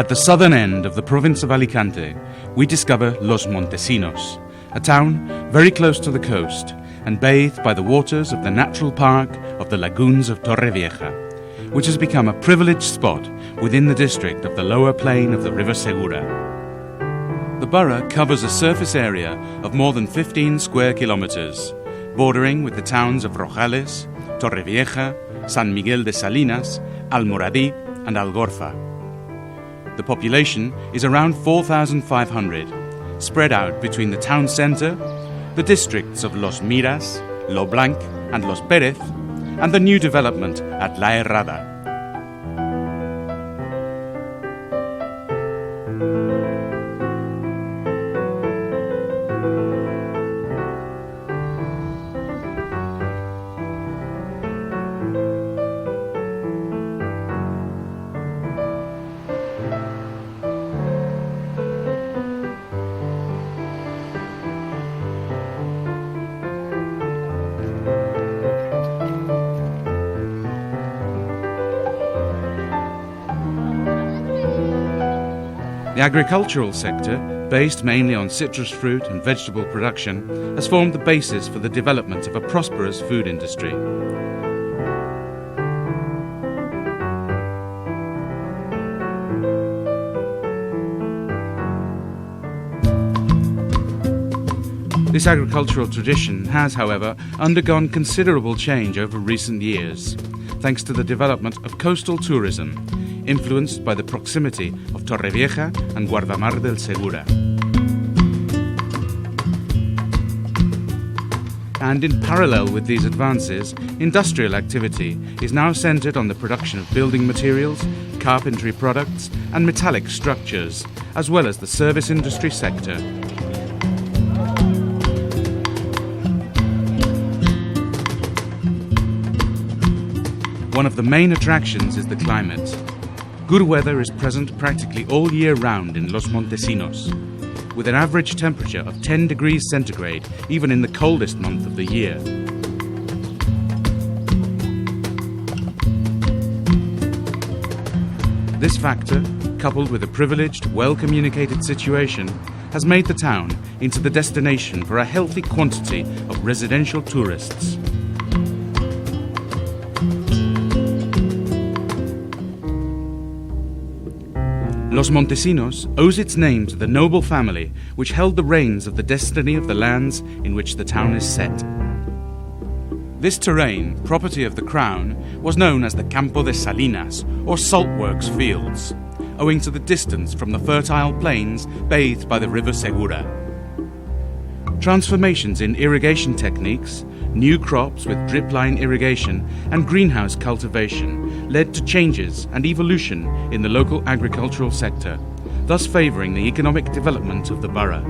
At the southern end of the province of Alicante, we discover Los Montesinos, a town very close to the coast and bathed by the waters of the natural park of the lagoons of Torrevieja, which has become a privileged spot within the district of the lower plain of the River Segura. The borough covers a surface area of more than 15 square kilometers, bordering with the towns of Rojales, Torrevieja, San Miguel de Salinas, Almoradí and Algorfa. The population is around 4,500, spread out between the town centre, the districts of Los Miras, Lo Blanc and Los Pérez, and the new development at La Herrada. The agricultural sector, based mainly on citrus fruit and vegetable production, has formed the basis for the development of a prosperous food industry. This agricultural tradition has, however, undergone considerable change over recent years, thanks to the development of coastal tourism, influenced by the proximity of Torrevieja and Guardamar del Segura. And in parallel with these advances, industrial activity is now centred on the production of building materials, carpentry products and metallic structures, as well as the service industry sector. One of the main attractions is the climate. Good weather is present practically all year round in Los Montesinos, with an average temperature of 10 degrees centigrade even in the coldest month of the year. This factor, coupled with a privileged, well-communicated situation, has made the town into the destination for a healthy quantity of residential tourists. Los Montesinos owes its name to the noble family which held the reins of the destiny of the lands in which the town is set. This terrain, property of the crown, was known as the Campo de Salinas, or saltworks fields, owing to the distance from the fertile plains bathed by the River Segura. Transformations in irrigation techniques, new crops with drip-line irrigation and greenhouse cultivation led to changes and evolution in the local agricultural sector, thus favouring the economic development of the borough.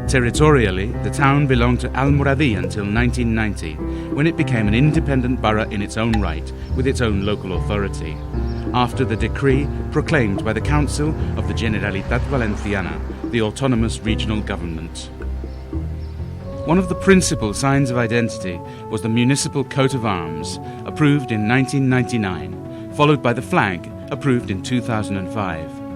Territorially, the town belonged to Almoradí until 1990, when it became an independent borough in its own right, with its own local authority, after the decree proclaimed by the Council of the Generalitat Valenciana, the autonomous regional government. One of the principal signs of identity was the municipal coat of arms, approved in 1999, followed by the flag, approved in 2005.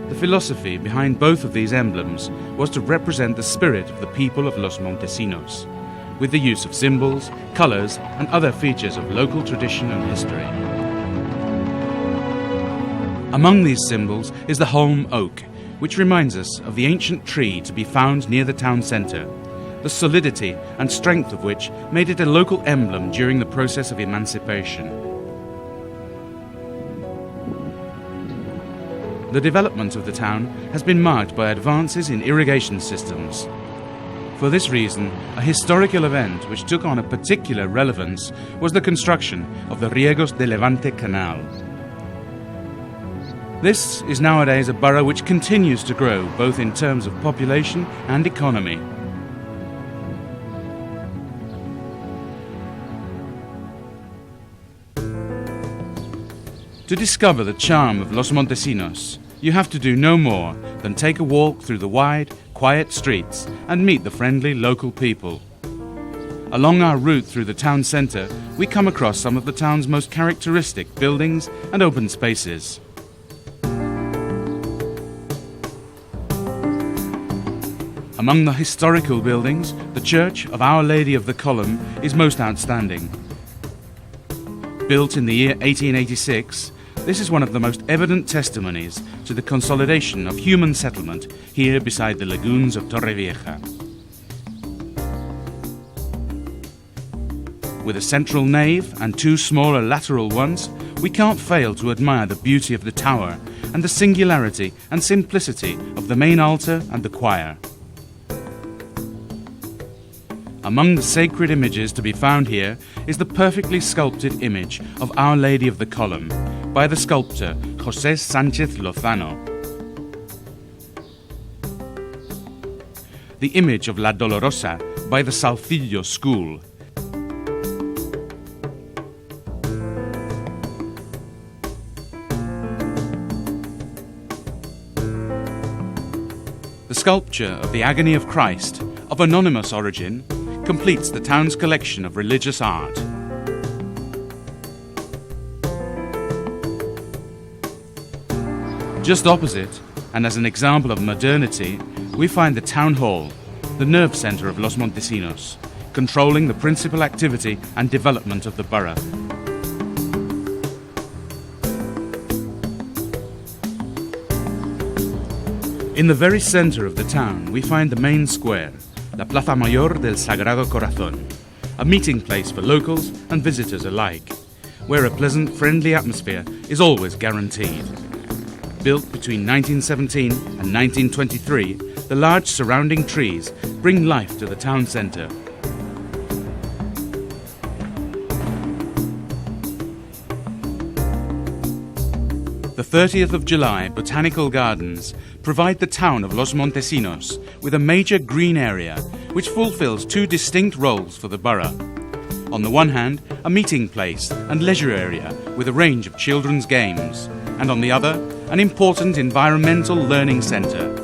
The philosophy behind both of these emblems was to represent the spirit of the people of Los Montesinos, with the use of symbols, colors, and other features of local tradition and history. Among these symbols is the holm oak, which reminds us of the ancient tree to be found near the town centre, the solidity and strength of which made it a local emblem during the process of emancipation. The development of the town has been marked by advances in irrigation systems. For this reason, a historical event which took on a particular relevance was the construction of the Riegos de Levante Canal. This is nowadays a borough which continues to grow both in terms of population and economy. To discover the charm of Los Montesinos, you have to do no more than take a walk through the wide, quiet streets and meet the friendly local people. Along our route through the town centre, we come across some of the town's most characteristic buildings and open spaces. Among the historical buildings, the Church of Our Lady of the Column is most outstanding. Built in the year 1886, this is one of the most evident testimonies to the consolidation of human settlement here beside the lagoons of Torrevieja. With a central nave and two smaller lateral ones, we can't fail to admire the beauty of the tower and the singularity and simplicity of the main altar and the choir. Among the sacred images to be found here is the perfectly sculpted image of Our Lady of the Column by the sculptor José Sánchez Lozano. The image of La Dolorosa by the Salcillo School. The sculpture of the Agony of Christ, of anonymous origin, completes the town's collection of religious art. Just opposite, and as an example of modernity, we find the town hall, the nerve centre of Los Montesinos, controlling the principal activity and development of the borough. In the very centre of the town, we find the main square, La Plaza Mayor del Sagrado Corazón, a meeting place for locals and visitors alike, where a pleasant, friendly atmosphere is always guaranteed. Built between 1917 and 1923, the large surrounding trees bring life to the town centre. The 30th of July Botanical Gardens provide the town of Los Montesinos with a major green area which fulfills two distinct roles for the borough. On the one hand, a meeting place and leisure area with a range of children's games, and on the other, an important environmental learning centre.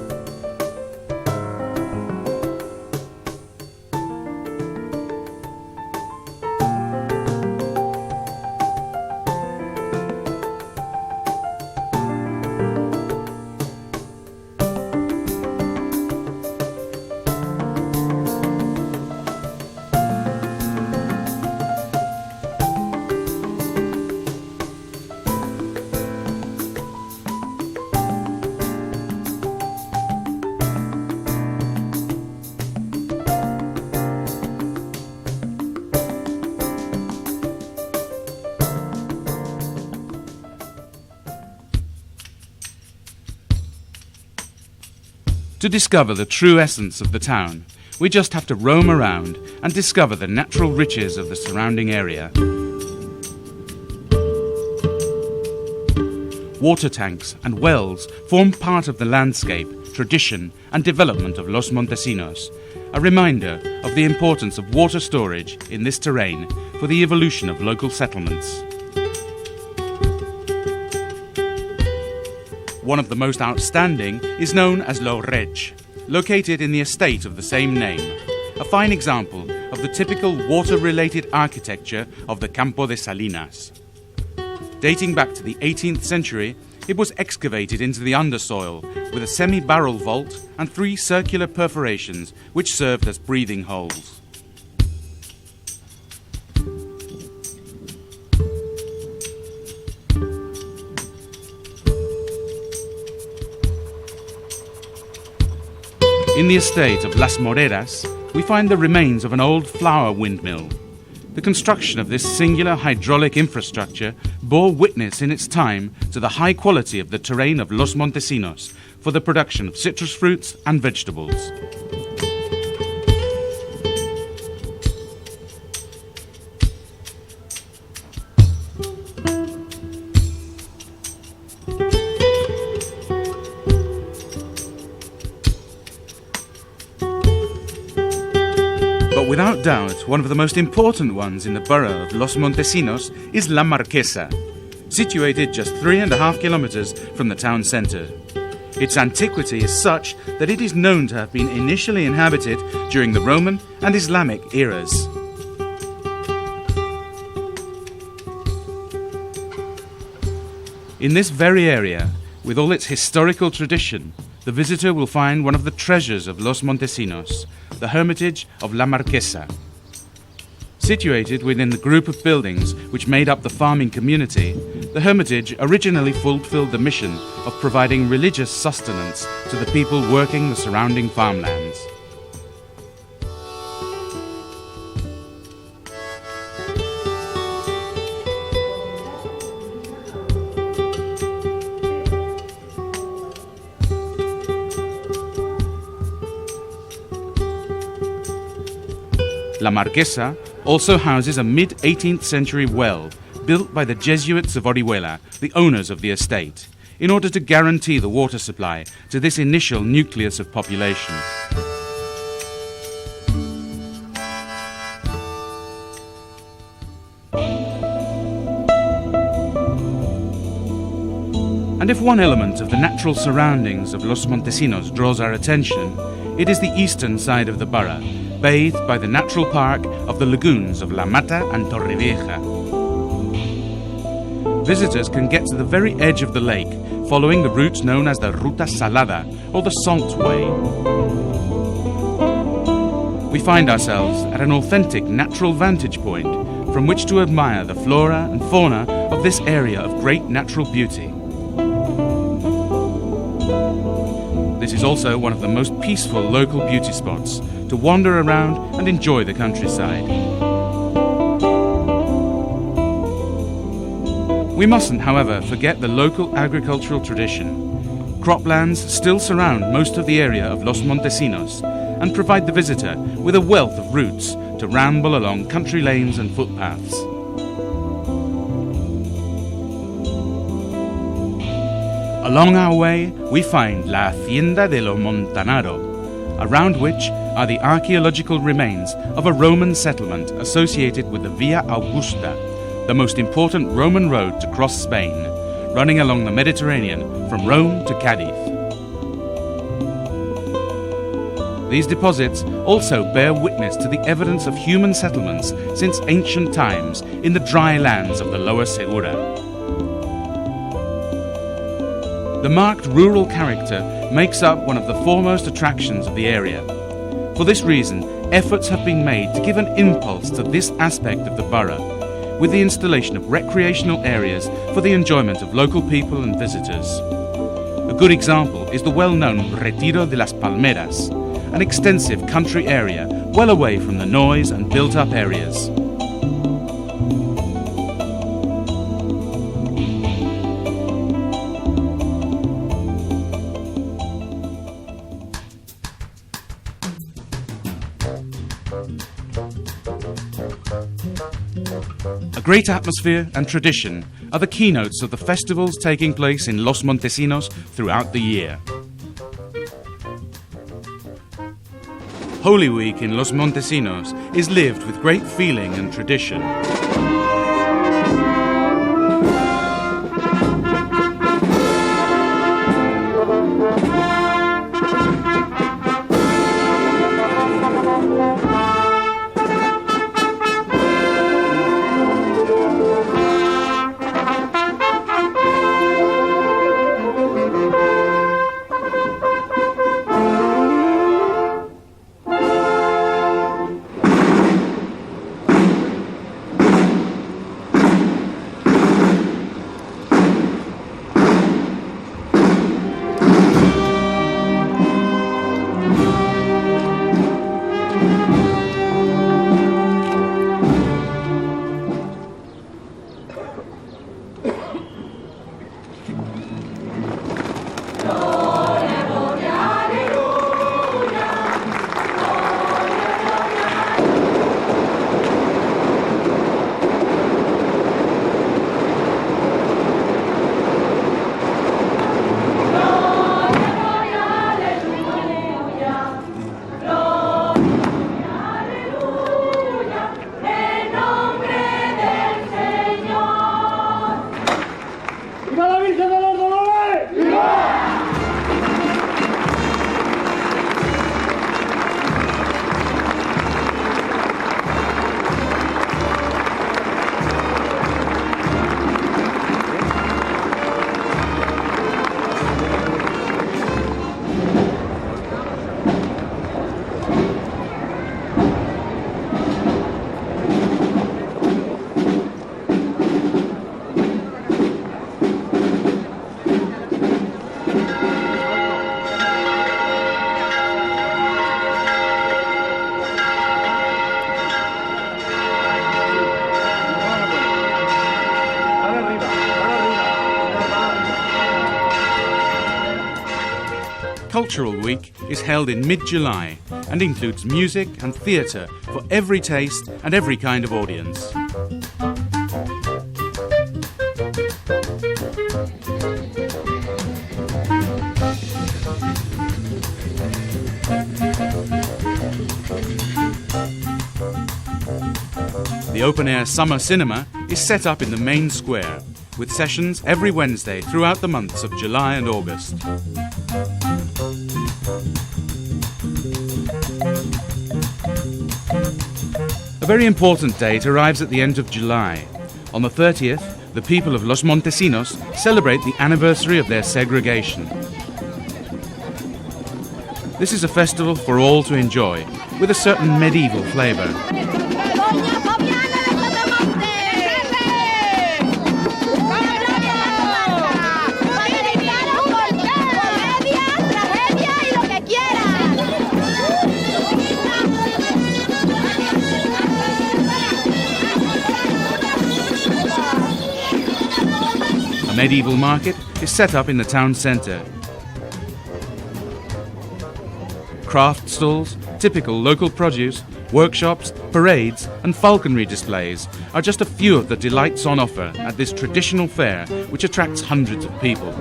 To discover the true essence of the town, we just have to roam around and discover the natural riches of the surrounding area. water tanks and wells form part of the landscape, tradition and development of Los Montesinos, a reminder of the importance of water storage in this terrain for the evolution of local settlements. One of the most outstanding is known as Lo Reg, located in the estate of the same name, a fine example of the typical water-related architecture of the Campo de Salinas. Dating back to the 18th century, it was excavated into the undersoil with a semi-barrel vault and 3 circular perforations which served as breathing holes. In the estate of Las Moreras, we find the remains of an old flour windmill. The construction of this singular hydraulic infrastructure bore witness in its time to the high quality of the terrain of Los Montesinos for the production of citrus fruits and vegetables. But without doubt, one of the most important ones in the borough of Los Montesinos is La Marquesa, situated just 3.5 kilometers from the town centre. Its antiquity is such that it is known to have been initially inhabited during the Roman and Islamic eras. In this very area, with all its historical tradition, the visitor will find one of the treasures of Los Montesinos, the hermitage of La Marquesa. Situated within the group of buildings which made up the farming community, the hermitage originally fulfilled the mission of providing religious sustenance to the people working the surrounding farmlands. La Marquesa also houses a mid-18th century well built by the Jesuits of Orihuela, the owners of the estate, in order to guarantee the water supply to this initial nucleus of population. And if one element of the natural surroundings of Los Montesinos draws our attention, it is the eastern side of the borough, bathed by the natural park of the lagoons of La Mata and Torrevieja. Visitors can get to the very edge of the lake, following the route known as the Ruta Salada, or the Salt Way. We find ourselves at an authentic natural vantage point from which to admire the flora and fauna of this area of great natural beauty. This is also one of the most peaceful local beauty spots to wander around and enjoy the countryside. We mustn't, however, forget the local agricultural tradition. Croplands still surround most of the area of Los Montesinos and provide the visitor with a wealth of routes to ramble along country lanes and footpaths. Along our way, we find La Hacienda de lo Montanaro, around which are the archaeological remains of a Roman settlement associated with the Via Augusta, the most important Roman road to cross Spain, running along the Mediterranean from Rome to Cadiz. These deposits also bear witness to the evidence of human settlements since ancient times in the dry lands of the Lower Segura. The marked rural character makes up one of the foremost attractions of the area. For this reason, efforts have been made to give an impulse to this aspect of the borough, with the installation of recreational areas for the enjoyment of local people and visitors. A good example is the well-known Retiro de las Palmeras, an extensive country area well away from the noise and built-up areas. A great atmosphere and tradition are the keynotes of the festivals taking place in Los Montesinos throughout the year. Holy Week in Los Montesinos is lived with great feeling and tradition. Cultural Week is held in mid-July and includes music and theatre for every taste and every kind of audience. The open-air summer cinema is set up in the main square, with sessions every Wednesday throughout the months of July and August. A very important date arrives at the end of July. On the 30th, the people of Los Montesinos celebrate the anniversary of their segregation. This is a festival for all to enjoy, with a certain medieval flavour. A medieval market is set up in the town centre. Craft stalls, typical local produce, workshops, parades and falconry displays are just a few of the delights on offer at this traditional fair which attracts hundreds of people.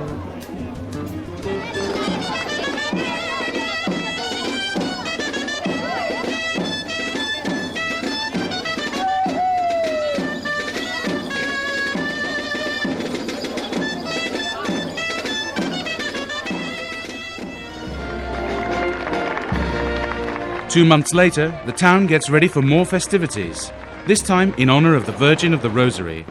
Two months later, the town gets ready for more festivities, this time in honour of the Virgin of the Rosary,